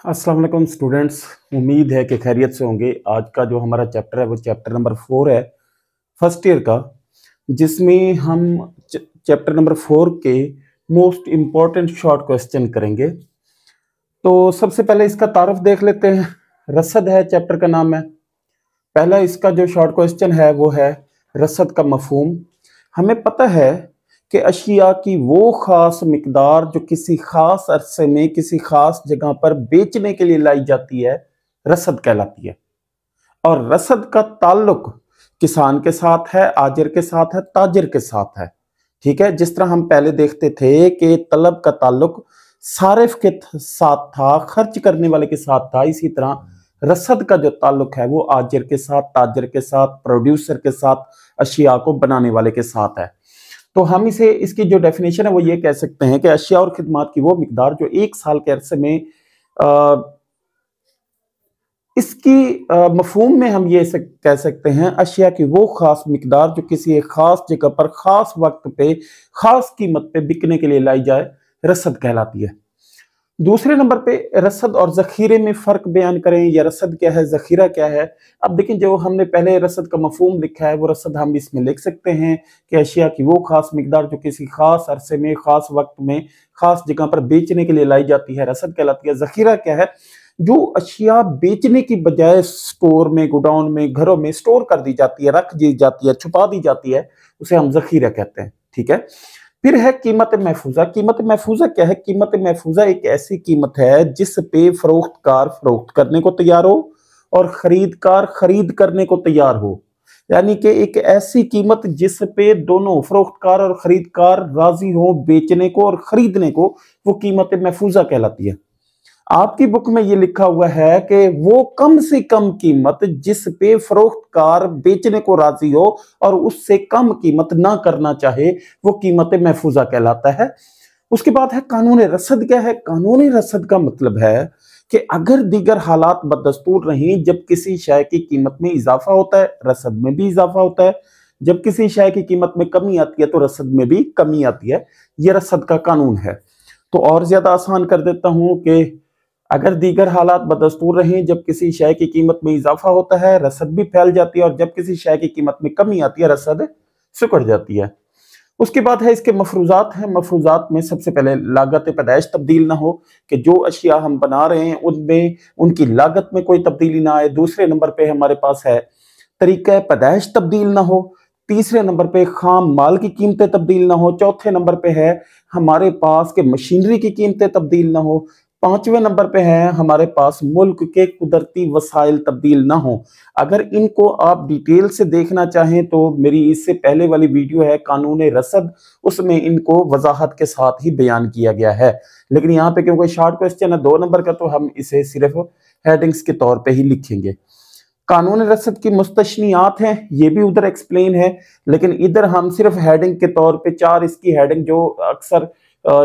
अस्सलाम वालेकुम स्टूडेंट्स। उम्मीद है कि खैरियत से होंगे। आज का जो हमारा चैप्टर है वो चैप्टर नंबर 4 है फर्स्ट ईयर का, जिसमें हम चैप्टर नंबर 4 के मोस्ट इम्पॉर्टेंट शॉर्ट क्वेश्चन करेंगे। तो सबसे पहले इसका तारुफ देख लेते हैं। रसद है चैप्टर का नाम है। पहला इसका जो शॉर्ट क्वेश्चन है वो है रसद का मफहूम। हमें पता है कि अशिया की वो खास मिकदार जो किसी खास अरसे में किसी खास जगह पर बेचने के लिए लाई जाती है रसद कहलाती है। और रसद का ताल्लुक किसान के साथ है, आजिर के साथ है, ताजिर के साथ है। ठीक है, जिस तरह हम पहले देखते थे कि तलब का ताल्लुक सारिफ के साथ था, खर्च करने वाले के साथ था, इसी तरह रसद का जो ताल्लुक है वो आजिर के साथ, ताजिर के साथ, प्रोड्यूसर के साथ, अशिया को बनाने वाले के साथ है। तो हम इसे इसकी जो डेफिनेशन है वो ये कह सकते हैं कि अशिया और खिदमात की वो मिकदार जो एक साल के अरसे में इसकी मफहूम में हम ये कह सकते हैं अशिया की वो खास मिकदार जो किसी एक खास जगह पर खास वक्त पे खास कीमत पे बिकने के लिए लाई जाए रसद कहलाती है। दूसरे नंबर पे रसद और जखीरे में फर्क बयान करें, या रसद क्या है, जखीरा क्या है। अब देखिए, जो हमने पहले रसद का मफहूम लिखा है वो रसद हम इसमें लिख सकते हैं कि अशिया की वो खास मिकदार जो किसी खास अरसे में खास वक्त में खास जगह पर बेचने के लिए लाई जाती है रसद कहलाती है। जखीरा क्या है, जो अशिया बेचने की बजाय स्टोर में, गोडाउन में, घरों में स्टोर कर दी जाती है, रख दी जाती है, छुपा दी जाती है, उसे हम जखीरा कहते हैं। ठीक है, फिर है कीमत महफूजा। कीमत महफूजा क्या है? कीमत महफूजा एक ऐसी कीमत है जिस पे फरोख्तकार फरोख्त करने को तैयार हो और खरीदकार खरीद करने को तैयार हो। यानी कि एक ऐसी कीमत जिस पे दोनों फरोख्तकार और खरीदकार राजी हो बेचने को और खरीदने को, वो कीमत महफूजा कहलाती है। आपकी बुक में ये लिखा हुआ है कि वो कम से कम कीमत जिस पे फरोख्तकार बेचने को राजी हो और उससे कम कीमत ना करना चाहे, वो कीमत महफूजा कहलाता है। उसके बाद है कानून रसद। क्या है? कानून रसद का मतलब है कि अगर दीगर हालात बदस्तूर रहें, जब किसी शय की कीमत में इजाफा होता है रसद में भी इजाफा होता है, जब किसी शय की कीमत में कमी आती है तो रसद में भी कमी आती है। यह रसद का कानून है। तो और ज्यादा आसान कर देता हूं कि अगर दीगर हालात बदस्तूर रहें, जब किसी शय की कीमत में इजाफा होता है रसद भी फैल जाती है, और जब किसी शय की कीमत में कमी आती है रसद सिकुड़ जाती है। उसके बाद है इसके मफरूजात हैं। मफरूजात में सबसे पहले लागत पैदाइश तब्दील ना हो, कि जो अशिया हम बना रहे हैं उनमें उनकी लागत में कोई तब्दीली ना आए। दूसरे नंबर पे हमारे पास है तरीका पैदाइश तब्दील ना हो। तीसरे नंबर पे खाम माल की कीमतें तब्दील ना हो। चौथे नंबर पे है हमारे पास के मशीनरी की कीमतें तब्दील ना हो। पांचवें नंबर पे है हमारे पास मुल्क के कुदरती वसाइल तब्दील ना हो। अगर इनको आप डिटेल से देखना चाहें तो मेरी इससे पहले वाली वीडियो है कानून रसद, उसमें इनको वजाहत के साथ ही बयान किया गया है। लेकिन यहाँ पे क्योंकि शॉर्ट क्वेश्चन है 2 नंबर का, तो हम इसे सिर्फ हेडिंग्स के तौर पे ही लिखेंगे। कानून रसद की मुस्तशनियात हैं, ये भी उधर एक्सप्लेन है, लेकिन इधर हम सिर्फ हेडिंग के तौर पे 4 इसकी हेडिंग जो अक्सर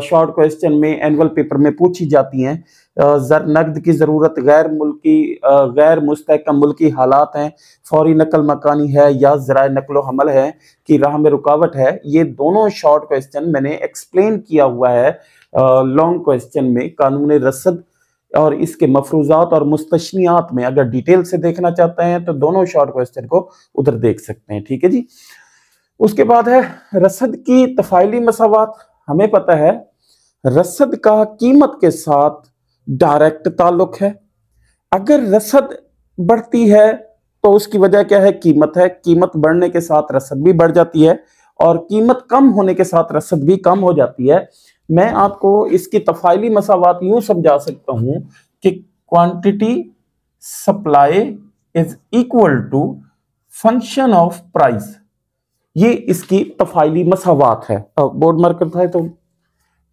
शॉर्ट क्वेश्चन में एनुअल पेपर में पूछी जाती हैं। जर नकद की जरूरत, गैर मुल्की गैर मुस्तहकम मुल्की हालात हैं, फौरी नकल मकानी है, या ज़राए नकलो हमल है कि राह में रुकावट है। ये दोनों शॉर्ट क्वेश्चन मैंने एक्सप्लेन किया हुआ है लॉन्ग क्वेश्चन में कानून रसद और इसके मफरूजात और मुस्तशनियात में। अगर डिटेल से देखना चाहते हैं तो दोनों शॉर्ट क्वेश्चन को उधर देख सकते हैं। ठीक है जी। उसके बाद है रसद की तफाइली मसावात। हमें पता है रसद का कीमत के साथ डायरेक्ट ताल्लुक है। अगर रसद बढ़ती है तो उसकी वजह क्या है? कीमत है। कीमत बढ़ने के साथ रसद भी बढ़ जाती है, और कीमत कम होने के साथ रसद भी कम हो जाती है। मैं आपको इसकी तफाइली मसावात यूं समझा सकता हूं कि quantity supply is equal to function of price. ये इसकी तफाइली मसावात है। बोर्ड मार्कर था तो।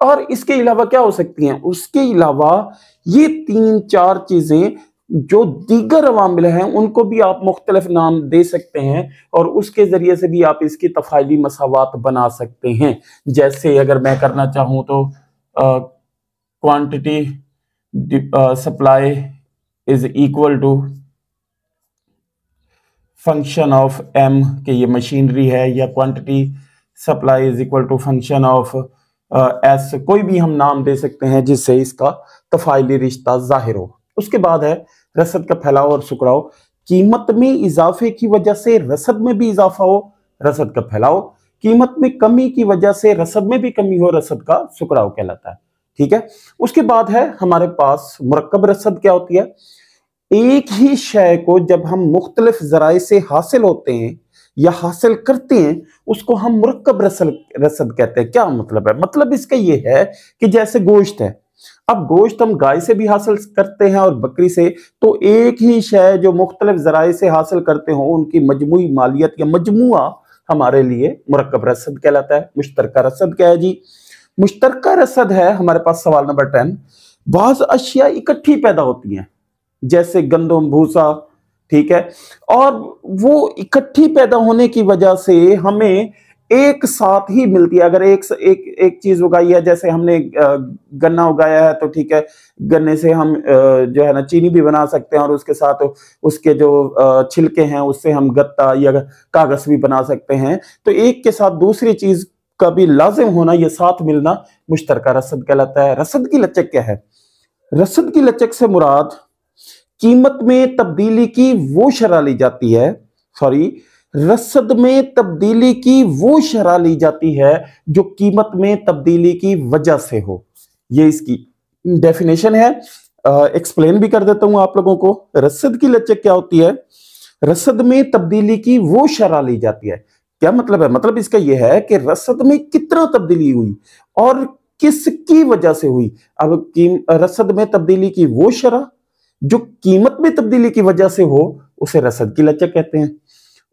और इसके अलावा क्या हो सकती हैं? उसके अलावा ये 3-4 चीजें जो दीगर अवामिल हैं उनको भी आप मुख्तलिफ नाम दे सकते हैं, और उसके जरिए से भी आप इसकी तफाइली मसावात बना सकते हैं। जैसे अगर मैं करना चाहूं तो quantity supply is equal to function of M, के ये मशीनरी है, या quantity supply is equal to function of ऐसे कोई भी हम नाम दे सकते हैं जिससे इसका तफाइली रिश्ता जाहिर हो। उसके बाद है रसद का फैलाव और सुकड़ाव। कीमत में इजाफे की वजह से रसद में भी इजाफा हो, रसद का फैलाव। कीमत में कमी की वजह से रसद में भी कमी हो, रसद का सुकड़ाव कहलाता है। ठीक है। उसके बाद है हमारे पास मुरक्कब रसद। क्या होती है? एक ही शय को जब हम मुख्तलिफ जराए से हासिल होते हैं या हासिल करते हैं उसको हम मुरक्कब रसद कहते हैं। क्या मतलब है? मतलब इसका यह है कि जैसे गोश्त है, अब गोश्त हम गाय से भी हासिल करते हैं और बकरी से, तो एक ही शय जो मुख्तलिफ जराए से हासिल करते हो उनकी मजमूई मालियत या मजमुआ हमारे लिए मुरक्कब रसद कहलाता है। मुश्तरका रसद क्या है जी? मुश्तरका रसद है हमारे पास सवाल नंबर 10, बाज अशिया इकट्ठी पैदा होती हैं जैसे गंदम, भूसा, ठीक है, और वो इकट्ठी पैदा होने की वजह से हमें एक साथ ही मिलती है। अगर एक चीज उगाई है, जैसे हमने गन्ना उगाया है, तो ठीक है, गन्ने से हम जो है ना चीनी भी बना सकते हैं और उसके साथ उसके जो छिलके हैं उससे हम गत्ता या कागज भी बना सकते हैं। तो एक के साथ दूसरी चीज का भी लाजिम होना, यह साथ मिलना मुश्तरका रसद कहलाता है। रसद की लचक क्या है? रसद की लचक से मुराद कीमत में तब्दीली की वो शरह ली जाती है, रसद में तब्दीली की वो शरह ली जाती है जो कीमत में तब्दीली की वजह से हो। ये इसकी डेफिनेशन है। एक्सप्लेन भी कर देता हूं आप लोगों को। रसद की लचक क्या होती है? रसद में तब्दीली की वो शरह ली जाती है। क्या मतलब है? मतलब इसका यह है कि रसद में कितना तब्दीली हुई और किसकी वजह से हुई। अब रसद में तब्दीली की वो शरह जो कीमत में तब्दीली की वजह से हो उसे रसद की लचक कहते हैं।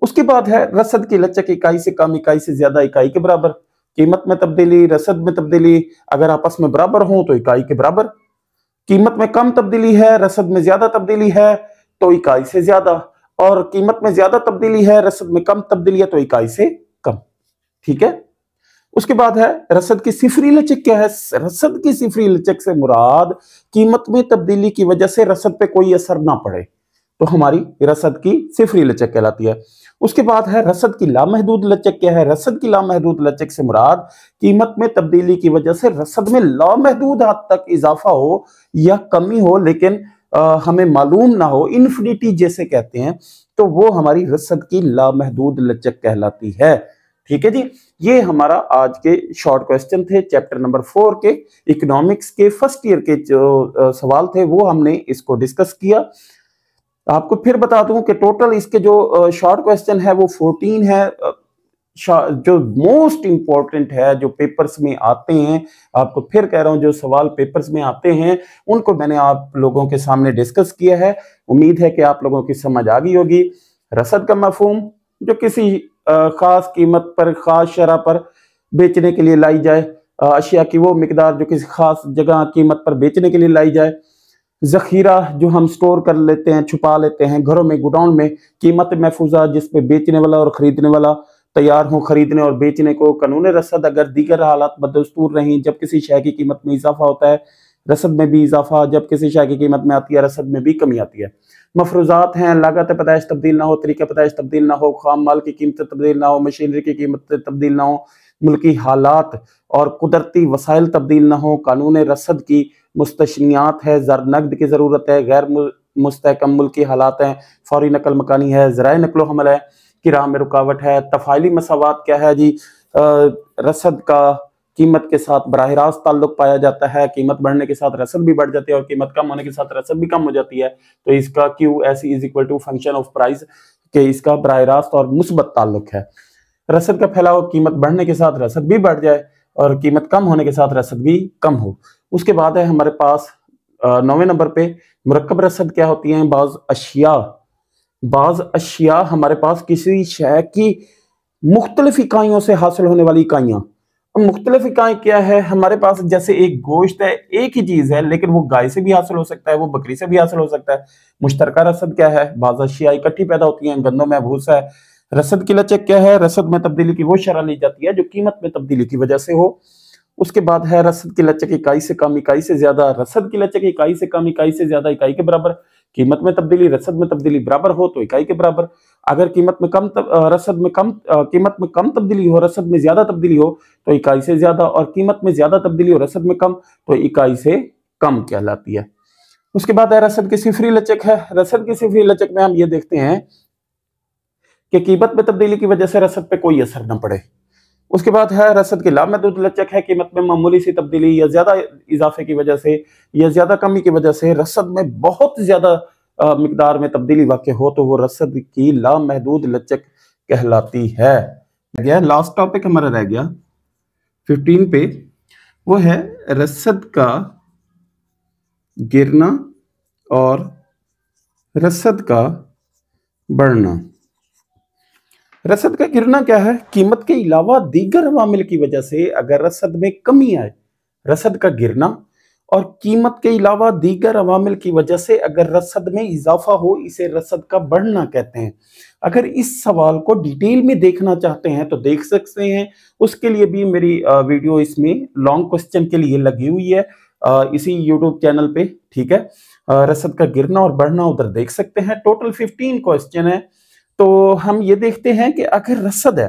उसके बाद है रसद की लचक इकाई से कम, इकाई से ज्यादा, इकाई के बराबर। कीमत में तब्दीली, रसद में तब्दीली अगर आपस में बराबर हो तो इकाई के बराबर। कीमत में कम तब्दीली है, रसद में ज्यादा तब्दीली है तो इकाई से ज्यादा, और कीमत में ज्यादा तब्दीली है, रसद में कम तब्दीली है तो इकाई से कम। ठीक है। उसके बाद है रसद की सिफरी लचक। क्या है? रसद की सिफरी लचक से मुराद कीमत में तब्दीली की वजह से रसद पे कोई असर ना पड़े तो हमारी रसद की सिफरी लचक कहलाती है। उसके बाद है रसद की लामहदूद लचक। क्या है? रसद की लामहदूद लचक से मुराद कीमत में तब्दीली की वजह से रसद में लामहदूद हद तक इजाफा हो या कमी हो, लेकिन हमें मालूम ना हो, इन्फिनिटी जैसे कहते हैं, तो वो हमारी रसद की लामहदूद लचक कहलाती है। ठीक है जी। ये हमारा आज के शॉर्ट क्वेश्चन थे चैप्टर नंबर 4 के इकोनॉमिक्स के फर्स्ट ईयर के जो सवाल थे वो हमने इसको डिस्कस किया। आपको फिर बता दूं कि टोटल इसके जो शॉर्ट क्वेश्चन है वो 14 है। जो मोस्ट इंपॉर्टेंट है, जो पेपर्स में आते हैं, आपको फिर कह रहा हूं, जो सवाल पेपर्स में आते हैं उनको मैंने आप लोगों के सामने डिस्कस किया है। उम्मीद है कि आप लोगों की समझ आ गई होगी। रसद का मफहूम जो किसी खास कीमत पर, खास शरह पर बेचने के लिए लाई जाए, अशिया की वो मिकदार जो किसी खास जगह कीमत पर बेचने के लिए लाई जाए। जखीरा जो हम स्टोर कर लेते हैं, छुपा लेते हैं घरों में, गोडाउन में। कीमत महफूजा जिसपे बेचने वाला और खरीदने वाला तैयार हो खरीदने और बेचने को। कानून रसद अगर दीगर हालात बदस्तूर रहीं, जब किसी शय की कीमत में इजाफा होता है रसद में भी इजाफा, जब किसी शय की कीमत में आती है रसद में भी कमी आती है। मफरूजात हैं, लागत पैदाइश तब्दील ना हो, तरीका पैदाइश तब्दील ना हो, खाम माल की कीमत तब्दील ना हो, मशीनरी की कीमत तब्दील ना हो, मुल्की हालात और कुदरती वसाइल तब्दील ना हो। कानून रसद की मुस्तशनियात है, ज़र नकद की ज़रूरत है, गैर मुस्तहकम मुल्की हालात हैं, फौरी नकल मकानी है, ज़राए नकलो हमल है, किराए में रुकावट है। तफाइली मसावात क्या है जी? रसद का कीमत के साथ बराह रास्त ताल्लुक पाया जाता है। कीमत बढ़ने के साथ रसद भी बढ़ जाती है और कीमत कम होने के साथ रसद भी कम हो जाती है। तो इसका QS is equal to function of price के इसका बराह रास्त और मुस्बत ताल्लुक है। रसद का फैलाव कीमत बढ़ने के साथ रसद भी बढ़ जाए और कीमत कम होने के साथ रसद भी कम हो। उसके बाद है हमारे पास 9वें नंबर पे मुरक्कब रसद क्या होती है? बाज अशिया हमारे पास किसी शय की मुख्तलिफ इकाइयों से हासिल होने वाली इकाइयां। मुख्तलिफ इकाई क्या है? हमारे पास जैसे एक गोश्त है, एक ही चीज है, लेकिन वो गाय से भी हासिल हो सकता है, वो बकरी से भी हासिल हो सकता है। मुश्तरका रसद क्या है? बाज़ अशिया इकट्ठी पैदा होती हैं, गंदों में भूसा है। रसद की लचक क्या है? रसद में तब्दीली की वो शरह ली जाती है जो कीमत में तब्दीली की वजह से हो। उसके बाद है रसद की लचक इकाई से कम, इकाई से ज्यादा। रसद की लचक इकाई से कम, इकाई से ज्यादा, इकाई के बराबर। कीमत में तब्दीली रसद में तब्दीली बराबर हो तो इकाई के बराबर। अगर कीमत में कम कीमत में कम तब्दीली हो, रसद में ज्यादा तब्दीली हो तो इकाई से ज्यादा, और कीमत में ज्यादा तब्दीली हो रसद में कम तो इकाई से कम कहलाती है। उसके बाद है रसद की सिफरी लचक है। रसद की सिफरी लचक में हम ये देखते हैं कि कीमत में तब्दीली की वजह से रसद पे कोई असर न पड़े। उसके बाद है रसद की लामहदूद लचक है। कीमत में मामूली सी तब्दीली या ज्यादा इजाफे की वजह से या ज्यादा कमी की वजह से रसद में बहुत ज्यादा मिकदार में तब्दीली वाक़ हो तो वो रसद की लामहदूद लचक कहलाती है। लास्ट टॉपिक हमारा रह गया 15 पे, वो है रसद का गिरना और रसद का बढ़ना। रसद का गिरना क्या है? कीमत के अलावा दीगर अवामिल की वजह से अगर रसद में कमी आए, रसद का गिरना, और कीमत के अलावा दीगर अवामिल की वजह से अगर रसद में इजाफा हो, इसे रसद का बढ़ना कहते हैं। अगर इस सवाल को डिटेल में देखना चाहते हैं तो देख सकते हैं, उसके लिए भी मेरी वीडियो इसमें लॉन्ग क्वेश्चन के लिए लगी हुई है इसी यूट्यूब चैनल पे, ठीक है। रसद का गिरना और बढ़ना उधर देख सकते हैं। टोटल 15 क्वेश्चन है। तो हम ये देखते हैं कि अगर रसद है,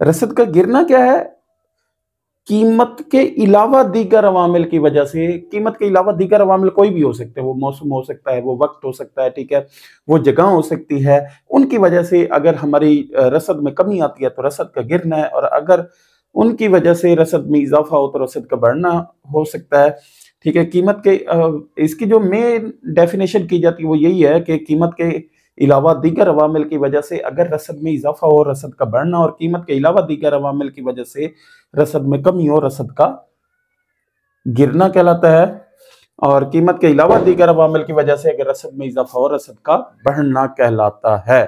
रसद का गिरना क्या है? कीमत के अलावा दीगर अवामिल की वजह से, कीमत के अलावा दीगर अवामिल कोई भी हो सकते हैं, वो मौसम हो सकता है, वो वक्त हो सकता है, ठीक है, वो जगह हो सकती है, उनकी वजह से अगर हमारी रसद में कमी आती है तो रसद का गिरना है, और अगर उनकी वजह से रसद में इजाफा हो तो रसद का बढ़ना हो सकता है, ठीक है। कीमत के इसकी जो मेन डेफिनेशन की जाती है वो यही है कि कीमत के अलावा दीगर अवामिल की वजह से अगर रसद में इजाफा हो रसद का बढ़ना, और कीमत के अलावा दीगर अवामिल की वजह से रसद में कमी हो रसद का गिरना कहलाता है, और कीमत के अलावा दीगर अवामिल की वजह से अगर रसद में इजाफा हो रसद का बढ़ना कहलाता है।